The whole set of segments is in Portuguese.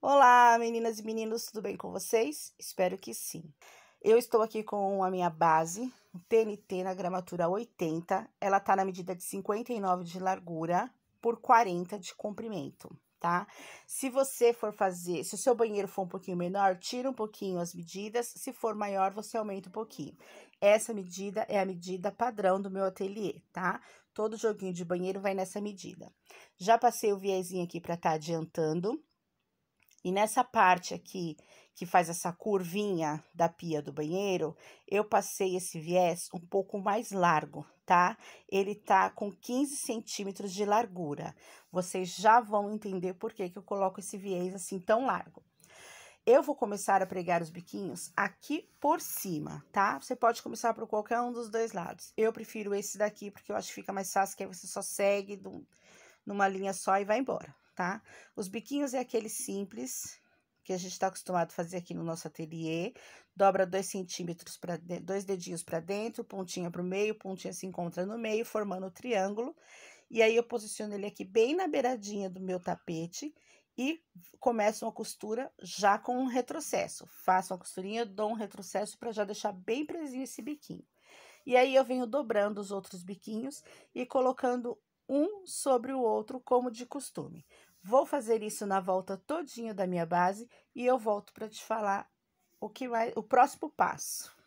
Olá, meninas e meninos, tudo bem com vocês? Espero que sim. Eu estou aqui com a minha base, o TNT na gramatura 80. Ela tá na medida de 59 de largura por 40 de comprimento, tá? Se você for fazer, se o seu banheiro for um pouquinho menor, tira um pouquinho as medidas. Se for maior, você aumenta um pouquinho. Essa medida é a medida padrão do meu ateliê, tá? Todo joguinho de banheiro vai nessa medida. Já passei o viezinho aqui para estar adiantando. E nessa parte aqui, que faz essa curvinha da pia do banheiro, eu passei esse viés um pouco mais largo, tá? Ele tá com 15 centímetros de largura. Vocês já vão entender por que eu coloco esse viés assim tão largo. Eu vou começar a pregar os biquinhos aqui por cima, tá? Você pode começar por qualquer um dos dois lados. Eu prefiro esse daqui, porque eu acho que fica mais fácil, que aí você só segue numa linha só e vai embora, tá? Os biquinhos é aquele simples que a gente tá acostumado a fazer aqui no nosso ateliê. Dobra 2 centímetros para 2 dedinhos para dentro, pontinha pro meio, pontinha se encontra no meio, formando o triângulo. E aí eu posiciono ele aqui bem na beiradinha do meu tapete e começo uma costura já com um retrocesso. Faço uma costurinha, dou um retrocesso para já deixar bem presinho esse biquinho. E aí eu venho dobrando os outros biquinhos e colocando um sobre o outro, como de costume. Vou fazer isso na volta todinha da minha base e eu volto para te falar o próximo passo.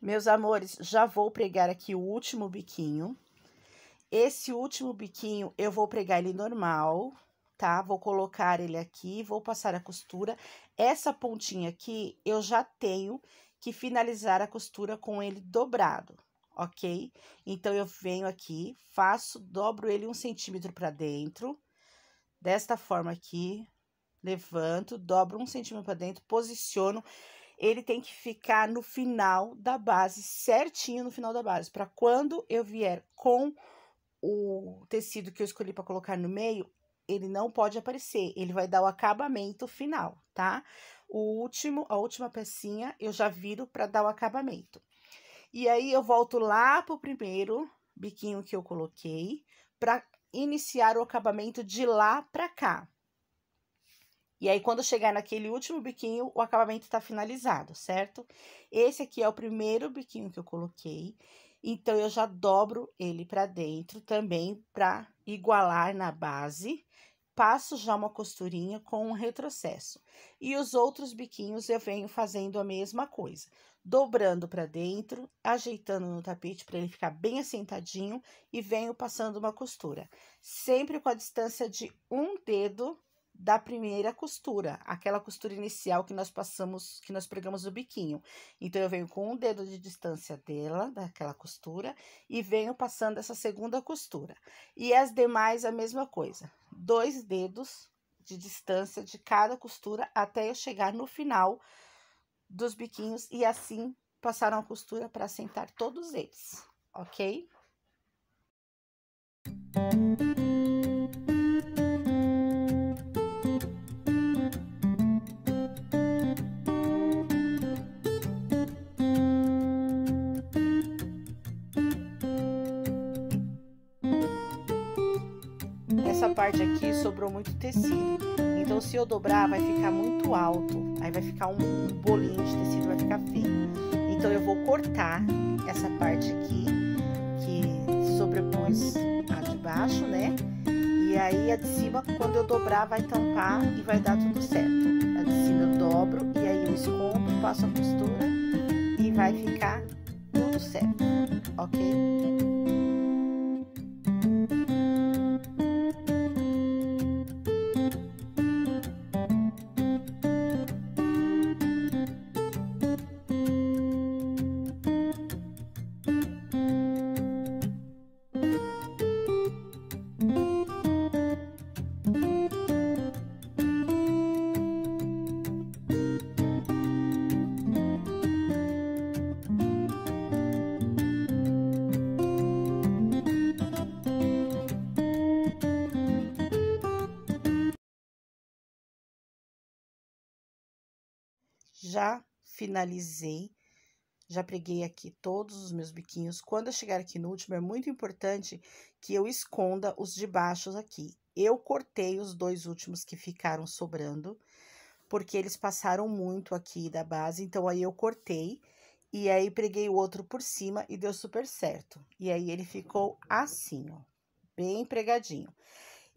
Meus amores, já vou pregar aqui o último biquinho. Esse último biquinho, eu vou pregar ele normal, tá? Vou colocar ele aqui, vou passar a costura. Essa pontinha aqui, eu já tenho que finalizar a costura com ele dobrado, ok? Então, eu venho aqui, dobro ele 1 centímetro pra dentro, desta forma aqui, levanto, dobro 1 centímetro pra dentro, posiciono. Ele tem que ficar no final da base, certinho no final da base, para quando eu vier com o tecido que eu escolhi para colocar no meio, ele não pode aparecer, ele vai dar o acabamento final, tá? A última pecinha, eu já viro para dar o acabamento. E aí, eu volto lá pro primeiro biquinho que eu coloquei, para iniciar o acabamento de lá para cá. E aí, quando chegar naquele último biquinho, o acabamento tá finalizado, certo? Esse aqui é o primeiro biquinho que eu coloquei, então, eu já dobro ele pra dentro também, pra igualar na base. Passo já uma costurinha com um retrocesso. E os outros biquinhos eu venho fazendo a mesma coisa. Dobrando pra dentro, ajeitando no tapete pra ele ficar bem assentadinho e venho passando uma costura. Sempre com a distância de um dedo da primeira costura, aquela costura inicial que nós passamos, que nós pregamos o biquinho. Então, eu venho com um dedo de distância dela, daquela costura, e venho passando essa segunda costura. E as demais, a mesma coisa. 2 dedos de distância de cada costura, até eu chegar no final dos biquinhos, e assim, passar uma costura para assentar todos eles, ok? essa parte aqui sobrou muito tecido. Então, se eu dobrar, vai ficar muito alto. Aí vai ficar um bolinho de tecido, vai ficar feio. Então, eu vou cortar essa parte aqui, que sobrepôs a de baixo, né? E aí, a de cima, quando eu dobrar, vai tampar e vai dar tudo certo. A de cima eu dobro, e aí eu escondo, passo a costura e vai ficar tudo certo, ok? Já finalizei, já preguei aqui todos os meus biquinhos. Quando eu chegar aqui no último, é muito importante que eu esconda os de baixo aqui. Eu cortei os dois últimos que ficaram sobrando, porque eles passaram muito aqui da base, então aí eu cortei, e aí preguei o outro por cima e deu super certo. E aí ele ficou assim, ó, bem pregadinho.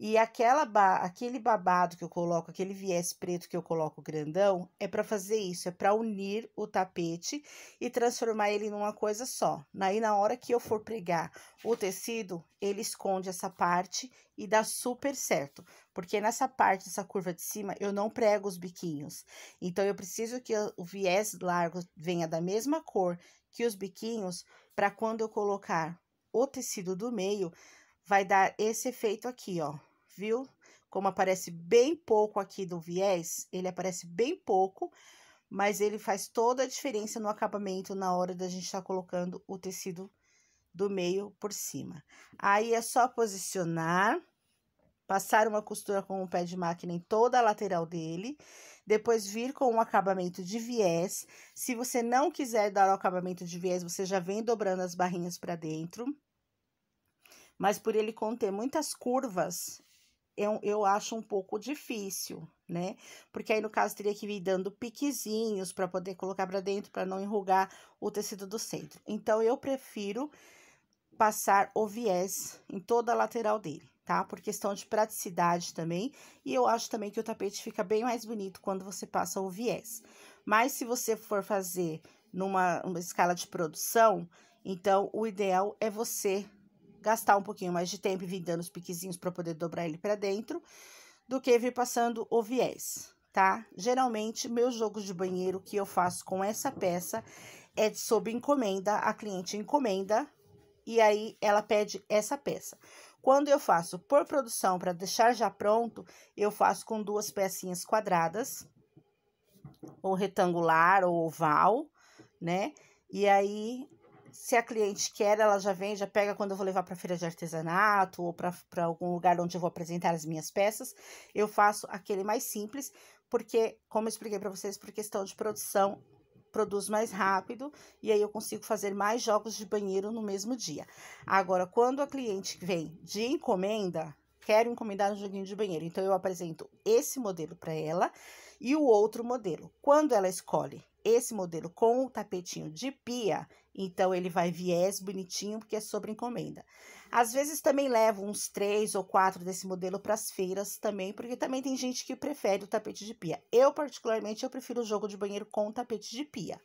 E aquele babado que eu coloco, aquele viés preto que eu coloco grandão, é para fazer isso, é para unir o tapete e transformar ele numa coisa só. Aí, na hora que eu for pregar o tecido, ele esconde essa parte e dá super certo. Porque nessa parte, essa curva de cima, eu não prego os biquinhos. Então, eu preciso que o viés largo venha da mesma cor que os biquinhos, para quando eu colocar o tecido do meio, vai dar esse efeito aqui, ó. Viu? Como aparece bem pouco aqui do viés, ele aparece bem pouco, mas ele faz toda a diferença no acabamento na hora da gente estar colocando o tecido do meio por cima. Aí, é só posicionar, passar uma costura com o pé de máquina em toda a lateral dele, depois vir com um acabamento de viés. Se você não quiser dar o acabamento de viés, você já vem dobrando as barrinhas para dentro. Mas por ele conter muitas curvas, eu acho um pouco difícil, né? Porque aí, no caso, teria que vir dando piquezinhos para poder colocar para dentro, para não enrugar o tecido do centro. Então, eu prefiro passar o viés em toda a lateral dele, tá? Por questão de praticidade também. E eu acho também que o tapete fica bem mais bonito quando você passa o viés. Mas, se você for fazer numa escala de produção, então, o ideal é você gastar um pouquinho mais de tempo e vir dando os piquezinhos para poder dobrar ele para dentro, do que vir passando o viés, tá? Geralmente, meu jogo de banheiro que eu faço com essa peça é sob encomenda, a cliente encomenda, e aí ela pede essa peça. Quando eu faço por produção, para deixar já pronto, eu faço com duas pecinhas quadradas, ou retangular, ou oval, né? E aí, se a cliente quer, ela já vem, já pega quando eu vou levar para feira de artesanato ou para algum lugar onde eu vou apresentar as minhas peças. Eu faço aquele mais simples, porque, como eu expliquei para vocês, por questão de produção, produz mais rápido e aí eu consigo fazer mais jogos de banheiro no mesmo dia. Agora, quando a cliente vem de encomenda, quero encomendar um joguinho de banheiro, então eu apresento esse modelo para ela e o outro modelo. Quando ela escolhe esse modelo com o tapetinho de pia, então ele vai viés bonitinho, porque é sobre encomenda. Às vezes também levo uns 3 ou 4 desse modelo para as feiras também, porque também tem gente que prefere o tapete de pia. Eu, particularmente, eu prefiro o jogo de banheiro com o tapete de pia.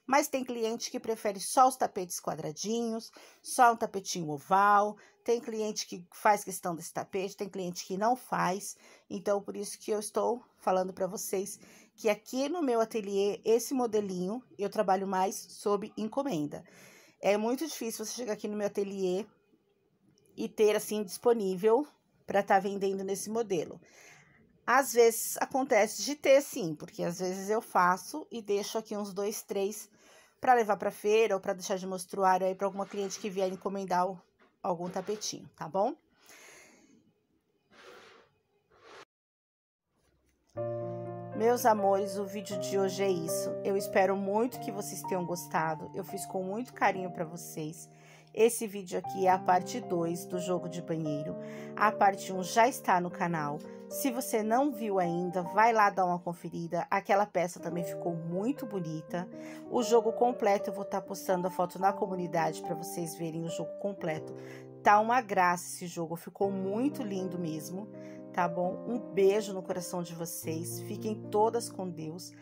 Mas tem cliente que prefere só os tapetes quadradinhos, só um tapetinho oval. Tem cliente que faz questão desse tapete, tem cliente que não faz. Então, por isso que eu estou falando para vocês que aqui no meu ateliê, esse modelinho, eu trabalho mais sob encomenda. É muito difícil você chegar aqui no meu ateliê e ter, assim, disponível para estar vendendo nesse modelo. Às vezes, acontece de ter, sim, porque às vezes eu faço e deixo aqui uns 2, 3 para levar para feira ou para deixar de mostruário aí para alguma cliente que vier encomendar algum tapetinho, tá bom? Meus amores, o vídeo de hoje é isso. Eu espero muito que vocês tenham gostado. Eu fiz com muito carinho para vocês. Esse vídeo aqui é a parte 2 do jogo de banheiro. A parte 1 já está no canal. Se você não viu ainda, vai lá dar uma conferida. Aquela peça também ficou muito bonita. O jogo completo, eu vou estar postando a foto na comunidade para vocês verem o jogo completo. Tá uma graça esse jogo, ficou muito lindo mesmo, tá bom? Um beijo no coração de vocês, fiquem todas com Deus.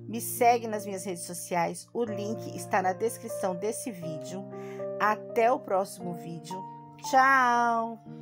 Me segue nas minhas redes sociais, o link está na descrição desse vídeo. Até o próximo vídeo. Tchau!